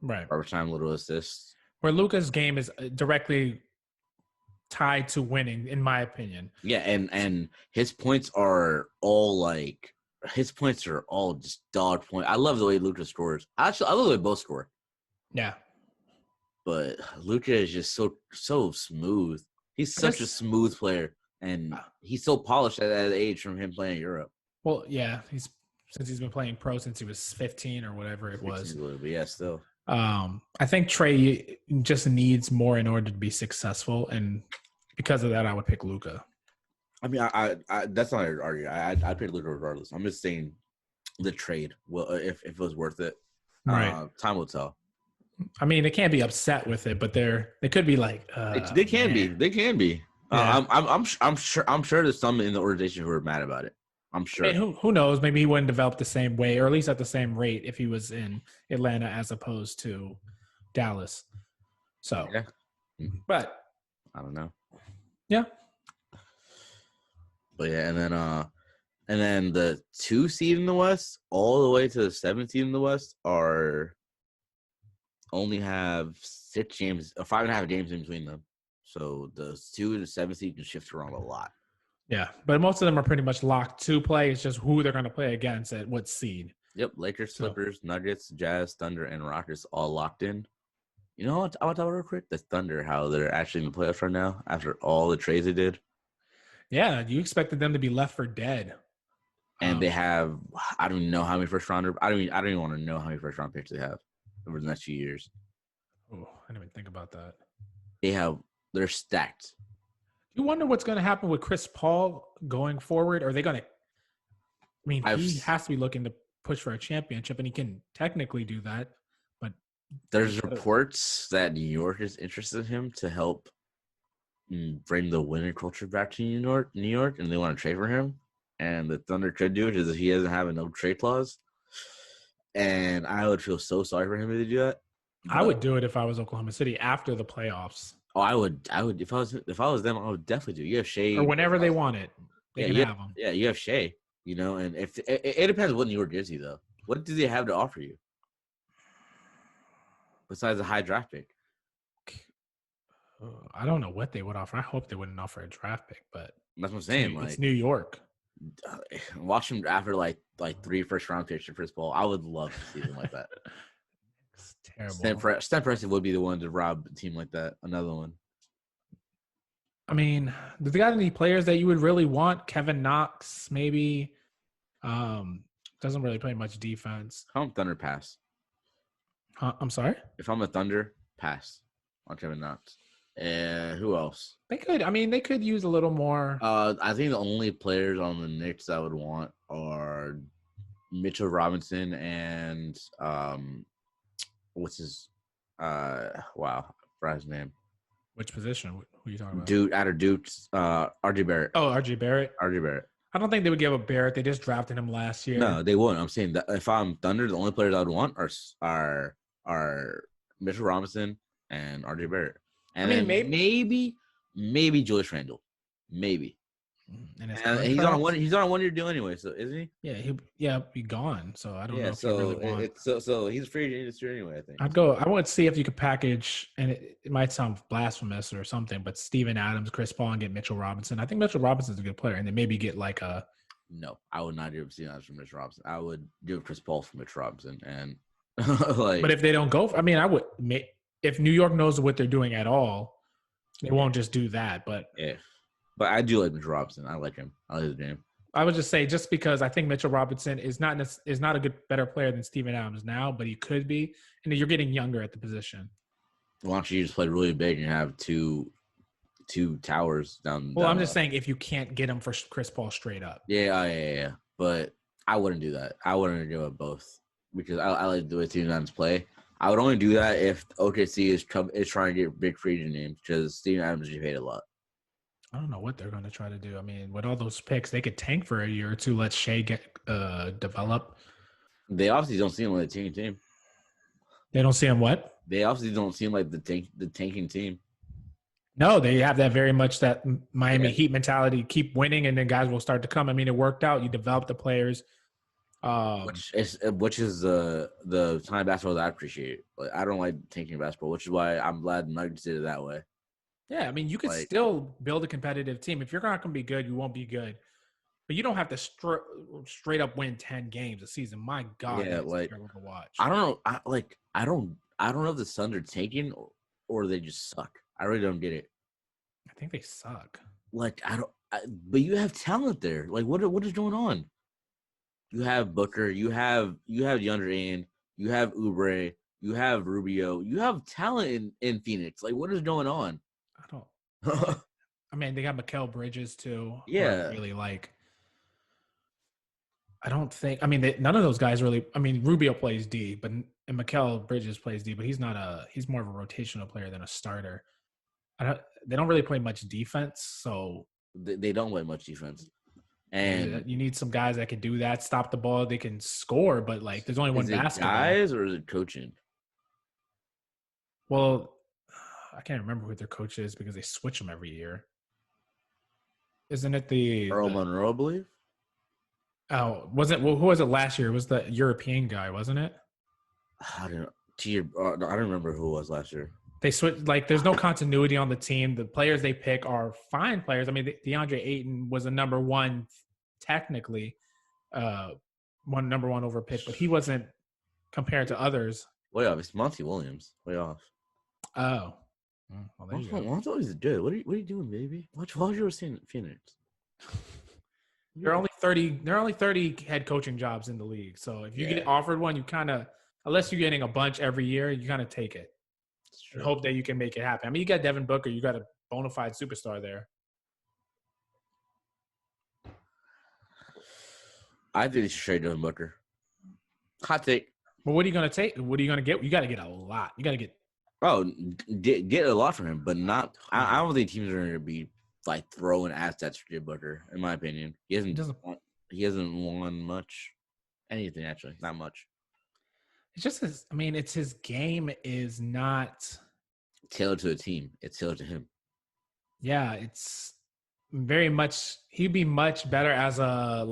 Speaker 2: Right.
Speaker 1: Garbage time little assists.
Speaker 2: Where Luka's game is directly tied to winning, in my opinion.
Speaker 1: Yeah, and his points are all just dog point. I love the way Luka scores. Actually, I love the way both score.
Speaker 2: Yeah.
Speaker 1: But Luka is just so smooth. He's such a smooth player, and he's so polished at that age from him playing in Europe.
Speaker 2: Well, yeah, since he's been playing pro since he was 15 or whatever it was.
Speaker 1: But yeah, still.
Speaker 2: I think Trae just needs more in order to be successful, and because of that, I would pick Luka.
Speaker 1: I mean, I that's not an argument. I'd pick Luka regardless. I'm just saying the trade. Well, if it was worth it,
Speaker 2: right?
Speaker 1: Time will tell.
Speaker 2: I mean, they can't be upset with it, but they could be like,
Speaker 1: they can be. Yeah. I'm sure there's some in the organization who are mad about it. I'm
Speaker 2: I mean,
Speaker 1: sure.
Speaker 2: who knows? Maybe he wouldn't develop the same way, or at least at the same rate, if he was in Atlanta as opposed to Dallas. So,
Speaker 1: Yeah.
Speaker 2: but
Speaker 1: I don't know.
Speaker 2: yeah,
Speaker 1: But yeah, and then the 2 seed in the West, all the way to the 7th seed in the West, are only have 6 games, 5.5 games in between them. So the 2 and the 7th seed can shift around a lot.
Speaker 2: yeah. But most of them are pretty much locked to play. It's just who they're going to play against at what seed.
Speaker 1: Yep, Lakers,
Speaker 2: So
Speaker 1: Clippers, Nuggets, Jazz, Thunder, and Rockets all locked in. You know what? I want to talk real quick. The Thunder, how they're actually in the playoffs right now after all the trades they did,
Speaker 2: yeah, you expected them to be left for dead.
Speaker 1: and they have I don't even know how many first rounder. I don't even want to know how many first round picks they have over the next few years.
Speaker 2: Oh, I didn't even think about that.
Speaker 1: They're stacked.
Speaker 2: You wonder what's going to happen with Chris Paul going forward. Are they going to? I mean, he has to be looking to push for a championship, and he can technically do that. But
Speaker 1: There's reports that New York is interested in him to help bring the winning culture back to New York, and they want to trade for him. And the Thunder could do it because he doesn't have a no trade clause. And I would feel so sorry for him to do that.
Speaker 2: I would do it if I was Oklahoma City after the playoffs.
Speaker 1: Oh, I would if I was them, I would definitely do. You have Shea,
Speaker 2: or whenever they want it, they can have them.
Speaker 1: Yeah, you have Shea. And if it depends what New York gives you though. What do they have to offer you besides a high draft pick?
Speaker 2: I don't know what they would offer. I hope they wouldn't offer a draft pick, but
Speaker 1: That's what I'm saying.
Speaker 2: It's New York.
Speaker 1: Watch him after like 3 first round picks for Chris Paul. I would love to see him like that.
Speaker 2: It's terrible.
Speaker 1: Stan Preston would be the one to rob a team like that. Another one.
Speaker 2: I mean, do they got any players that you would really want? Kevin Knox, maybe. Doesn't really play much defense.
Speaker 1: If I'm Thunder, pass.
Speaker 2: I'm sorry?
Speaker 1: If I'm a Thunder, pass on Kevin Knox. Who else?
Speaker 2: They could use a little more.
Speaker 1: I think the only players on the Knicks I would want are Mitchell Robinson and what's his wow, I forgot his name.
Speaker 2: Which position? Who are you talking about?
Speaker 1: Dude, out of Duke's, RJ Barrett.
Speaker 2: Oh, RJ Barrett.
Speaker 1: RJ Barrett.
Speaker 2: I don't think they would give up Barrett. They just drafted him last year.
Speaker 1: No, they wouldn't. I'm saying that if I'm Thunder, the only players I would want are Mitchell Robinson and RJ Barrett. And I mean, maybe Julius Randle. Maybe. And he's on a 1 year deal anyway, so isn't he?
Speaker 2: Yeah, he'll be gone. So I don't know if you really want.
Speaker 1: So he's free agent this year anyway, I think.
Speaker 2: I want to see if you could package, and it might sound blasphemous or something, but Steven Adams, Chris Paul, and get Mitchell Robinson. I think Mitchell Robinson's a good player, and then maybe get like a.
Speaker 1: No, I would not do Steven Adams for Mitchell Robinson. I would do Chris Paul for Mitchell Robinson, and like.
Speaker 2: But if they don't go, I would. If New York knows what they're doing at all, they won't just do that. But
Speaker 1: yeah. But I do like Mitchell Robinson. I like him. I like his game.
Speaker 2: I would just say, just because I think Mitchell Robinson is not a better player than Steven Adams now, but he could be, and you're getting younger at the position.
Speaker 1: Why don't you just play really big and have two towers down?
Speaker 2: Well, I'm just saying if you can't get him for Chris Paul straight up.
Speaker 1: Yeah. But I wouldn't do that. I wouldn't do it both because I like the way Steven Adams play. I would only do that if OKC is trying to get big free agent names because Steven Adams is paid a lot.
Speaker 2: I don't know what they're going to try to do. I mean, with all those picks, they could tank for a year or two. Let Shea develop.
Speaker 1: They obviously don't seem like the tanking team.
Speaker 2: They don't see him what?
Speaker 1: They obviously don't seem like the tanking team.
Speaker 2: No, they have that very much that Miami Heat mentality. Keep winning, and then guys will start to come. I mean, it worked out. You develop the players.
Speaker 1: Which is the kind of basketball that I appreciate. Like, I don't like tanking basketball, which is why I'm glad the Nuggets did it that way.
Speaker 2: Yeah, I mean, you could still build a competitive team. If you're not going to be good, you won't be good. But you don't have to straight up win 10 games a season. My God,
Speaker 1: yeah,
Speaker 2: like to watch.
Speaker 1: I don't know. I don't know if the Suns are tanking or they just suck. I really don't get it.
Speaker 2: I think they suck.
Speaker 1: Like but you have talent there. Like what is going on? You have Booker. You have DeAndre, you have Oubre. You have Rubio. You have talent in Phoenix. Like what is going on?
Speaker 2: I don't. I mean, they got Mikal Bridges too.
Speaker 1: Yeah.
Speaker 2: Really like. I don't think. I mean, none of those guys really. I mean, Rubio plays D, and Mikal Bridges plays D, but he's not he's more of a rotational player than a starter. They don't really play much defense, so
Speaker 1: they don't play much defense. And
Speaker 2: You need some guys that can do that, stop the ball, they can score, but like there's only one
Speaker 1: is it
Speaker 2: basketball.
Speaker 1: guys or is it coaching?
Speaker 2: Well, I can't remember who their coach is because they switch them every year. Isn't it
Speaker 1: Earl Monroe, I believe.
Speaker 2: Oh, wasn't who was it last year? It was the European guy, wasn't it?
Speaker 1: I don't know. I don't remember who it was last year.
Speaker 2: They switch like there's no continuity on the team. The players they pick are fine players. I mean, DeAndre Ayton was a number one technically, number one over pick, but he wasn't compared to others.
Speaker 1: Way off. It's Monty Williams. Way off.
Speaker 2: Oh, well, there you go.
Speaker 1: Monty Williams is good. What are you doing, baby? Watch you were seeing Phoenix.
Speaker 2: There are only 30 head coaching jobs in the league. So if you get offered one, you kind of, unless you're getting a bunch every year, you kind of take it and hope that you can make it happen. I mean, you got Devin Booker, you got a bona fide superstar there.
Speaker 1: I think it's straight Devin Booker. Hot take.
Speaker 2: But what are you going to take? What are you going to get? You got to get a lot. You got to get.
Speaker 1: Oh, get a lot from him, but not. I don't think teams are going to be like throwing assets for Devin Booker. In my opinion, he hasn't won much, anything actually, not much.
Speaker 2: It's just his. I mean, it's his game is not
Speaker 1: tailored to a team. It's tailored to him.
Speaker 2: Yeah, it's very much. He'd be much better as a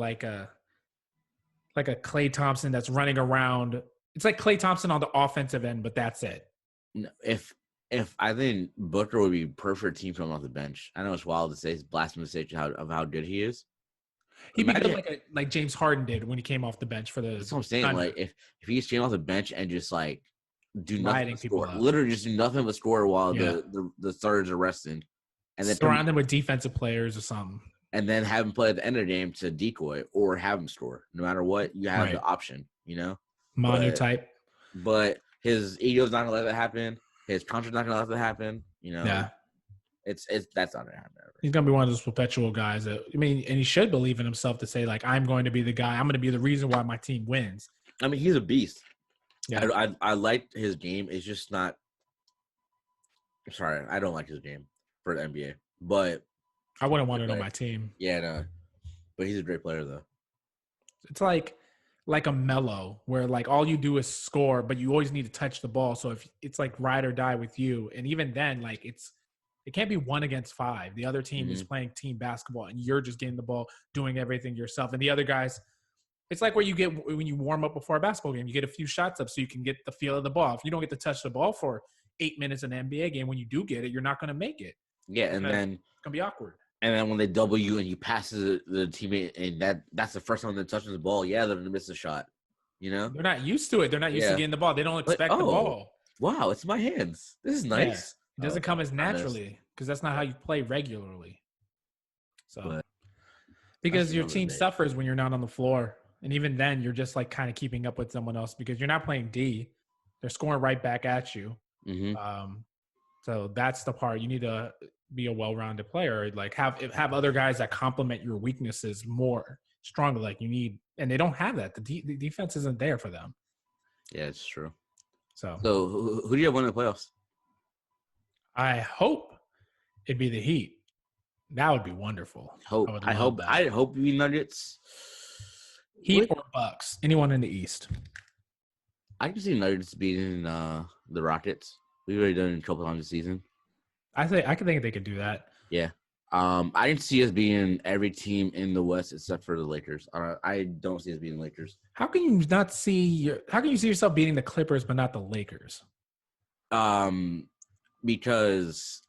Speaker 2: Klay Thompson that's running around. It's like Klay Thompson on the offensive end, but that's it.
Speaker 1: If I think Booker would be perfect team from off the bench. I know it's wild to say, it's blasphemous to say of how good he is.
Speaker 2: He'd be good like James Harden did when he came off the bench for the.
Speaker 1: That's what I'm saying. Thunder. Like if he just came off the bench and just like do nothing but
Speaker 2: people
Speaker 1: score, literally just do nothing but score while the thirds are resting, and then
Speaker 2: surround them with defensive players or something,
Speaker 1: and then have him play at the end of the game to decoy or have him score. No matter what, you have the option. You know,
Speaker 2: Manu type.
Speaker 1: But his ego's not gonna let that happen. His contract's not gonna let that happen. You know.
Speaker 2: Yeah.
Speaker 1: It's that's not gonna happen ever.
Speaker 2: He's gonna be one of those perpetual guys that and he should believe in himself to say like I'm going to be the guy. I'm going to be the reason why my team wins.
Speaker 1: I mean, he's a beast.
Speaker 2: Yeah,
Speaker 1: I like his game. It's just not. Sorry, I don't like his game for the NBA. But
Speaker 2: I wouldn't want it on my team.
Speaker 1: Yeah, no. But he's a great player though.
Speaker 2: It's like a Melo where like all you do is score, but you always need to touch the ball. So if it's like ride or die with you, and even then, like it can't be 1 against 5. The other team is playing team basketball, and you're just getting the ball, doing everything yourself. And the other guys, it's like where you get when you warm up before a basketball game, you get a few shots up so you can get the feel of the ball. If you don't get to touch the ball for 8 minutes in an NBA game, when you do get it, you're not going to make it.
Speaker 1: Yeah, and then
Speaker 2: it's going to be awkward.
Speaker 1: And then when they double you and you pass the teammate, and that's the first time they're touching the ball, they're going to miss a shot. You know?
Speaker 2: They're not used to it. They're not used to getting the ball. They don't expect the ball.
Speaker 1: Wow, it's my hands. This is nice. Yeah.
Speaker 2: It doesn't come as naturally because that's not how you play regularly. So, because your team suffers when you're not on the floor. And even then, you're just like kind of keeping up with someone else because you're not playing D. They're scoring right back at you.
Speaker 1: Mm-hmm.
Speaker 2: So that's the part. You need to be a well-rounded player. Like have other guys that complement your weaknesses more strongly. Like you need, and they don't have that. The defense isn't there for them.
Speaker 1: Yeah, it's true.
Speaker 2: So
Speaker 1: who do you have winning the playoffs?
Speaker 2: I hope it'd be the Heat. That would be wonderful.
Speaker 1: I hope you Nuggets.
Speaker 2: Heat or Bucks. Anyone in the East.
Speaker 1: I can see Nuggets beating the Rockets. We've already done it a couple times this season.
Speaker 2: I can think they could do that.
Speaker 1: Yeah. I didn't see us beating every team in the West except for the Lakers. I don't see us beating the Lakers.
Speaker 2: How can you see yourself beating the Clippers but not the Lakers?
Speaker 1: Because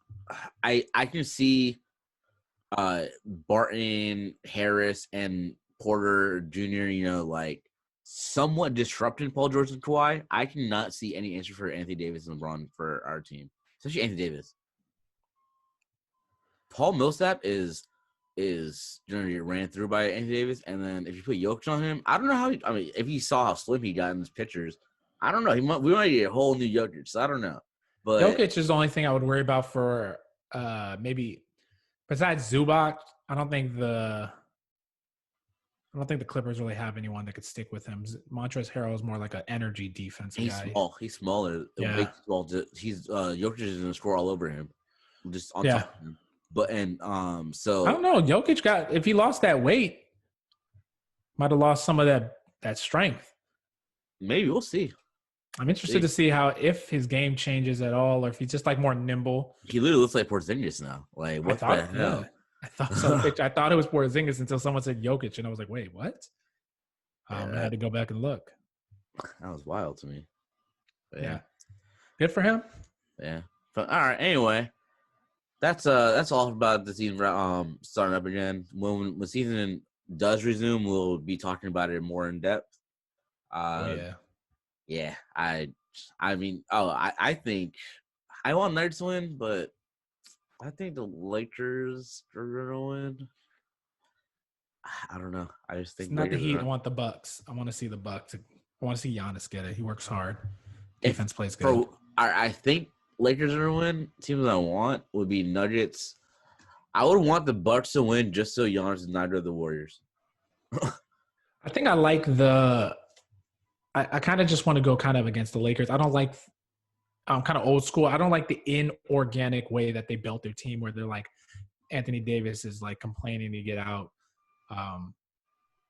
Speaker 1: I can see Barton, Harris, and Porter Jr., like somewhat disrupting Paul George and Kawhi. I cannot see any answer for Anthony Davis and LeBron for our team, especially Anthony Davis. Paul Millsap is going to get ran through by Anthony Davis, and then if you put Jokic on him, I don't know how. If you saw how slim he got in his pictures, I don't know. We might get a whole new Jokic, so I don't know. But
Speaker 2: Jokic is the only thing I would worry about for maybe besides Zubac. I don't think the Clippers really have anyone that could stick with him. Montrezl Harrell is more like an energy defensive guy.
Speaker 1: Small. He's smaller.
Speaker 2: Yeah.
Speaker 1: He's Jokic is going to score all over him, just on top of him. But so
Speaker 2: I don't know. Jokic if he lost that weight, Might have lost some of that strength.
Speaker 1: Maybe we'll see.
Speaker 2: I'm interested to see how if his game changes at all, or if he's just like more nimble.
Speaker 1: He literally looks like Porzingis now. Like what the hell?
Speaker 2: Yeah, I thought so. I thought it was Porzingis until someone said Jokic, and I was like, wait, what? I had to go back and look.
Speaker 1: That was wild to me.
Speaker 2: Yeah. Good for him.
Speaker 1: Yeah. But all right. Anyway, that's all about the season. Starting up again. When the season does resume, we'll be talking about it more in depth. Yeah. I think I want Nuggets to win, but I think the Lakers are gonna win. I don't know. I just think
Speaker 2: it's not the Heat. I want the Bucks. I want to see the Bucks. I want to see Giannis get it. He works hard. Defense plays good.
Speaker 1: I think Lakers are gonna win. Teams I want would be Nuggets. I would want the Bucks to win just so Giannis is neither of the Warriors.
Speaker 2: I think I like the. I kind of just want to go kind of against the Lakers. I don't like. I'm kind of old school. I don't like the inorganic way that they built their team, where they're like Anthony Davis is like complaining to get out.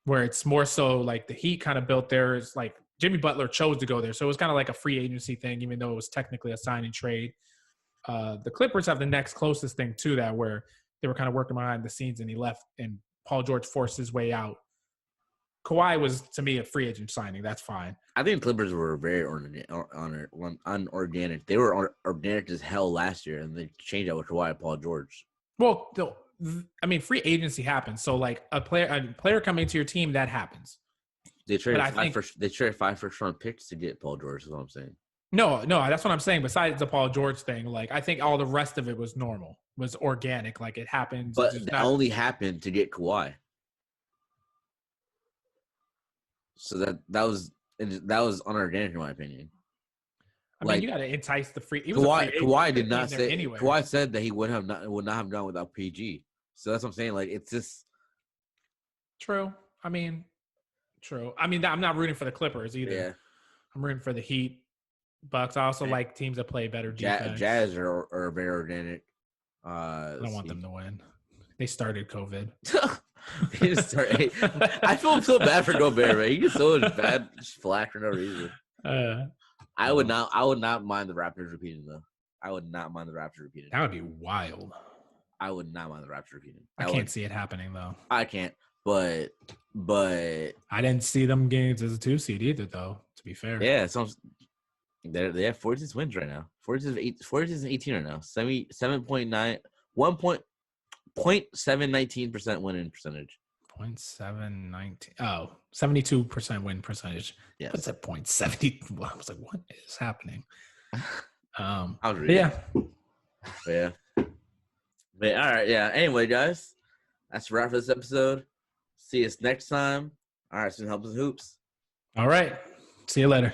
Speaker 2: Where it's more so like the Heat kind of built theirs, like Jimmy Butler chose to go there. So it was kind of like a free agency thing, even though it was technically a sign and trade. The Clippers have the next closest thing to that, where they were kind of working behind the scenes and he left and Paul George forced his way out. Kawhi was, to me, a free agent signing. That's fine.
Speaker 1: I think the Clippers were very unorganic. They were organic as hell last year, and they changed out with Kawhi and Paul George.
Speaker 2: Well, I mean, free agency happens. So, like a player coming to your team, that happens.
Speaker 1: They traded five first-round picks to get Paul George. Is what I'm saying.
Speaker 2: No, that's what I'm saying. Besides the Paul George thing, like I think all the rest of it was normal, was organic. Like it happened.
Speaker 1: But that only happened to get Kawhi. So that was unorganic in my opinion.
Speaker 2: I mean, you got to entice the free.
Speaker 1: Kawhi did not say. Anyway. Kawhi said that he would not have gone without PG. So that's what I'm saying. Like it's just
Speaker 2: true. I mean, I'm not rooting for the Clippers either.
Speaker 1: Yeah.
Speaker 2: I'm rooting for the Heat, Bucks. I also like teams that play better defense.
Speaker 1: Jazz are very organic.
Speaker 2: I don't want them to win. They started COVID.
Speaker 1: I feel so bad for Gobert, man. He gets so much bad flack for no reason. I would not mind the Raptors repeating though. I would not mind the Raptors repeating.
Speaker 2: That would be wild.
Speaker 1: I would not mind the Raptors repeating.
Speaker 2: I can't see it happening though.
Speaker 1: I can't, but
Speaker 2: I didn't see them games as a 2 seed either though. To be fair,
Speaker 1: yeah. So they have 46 wins right now. 46 and 18 right now. 7.9 0.719% winning percentage.
Speaker 2: 0.719. Oh, 72% win percentage.
Speaker 1: Yes.
Speaker 2: What's that 0.70? I was like, what is happening?
Speaker 1: Yeah. But all right, yeah. Anyway, guys, that's a wrap for this episode. See us next time. All right, so help us hoops.
Speaker 2: All right. See you later.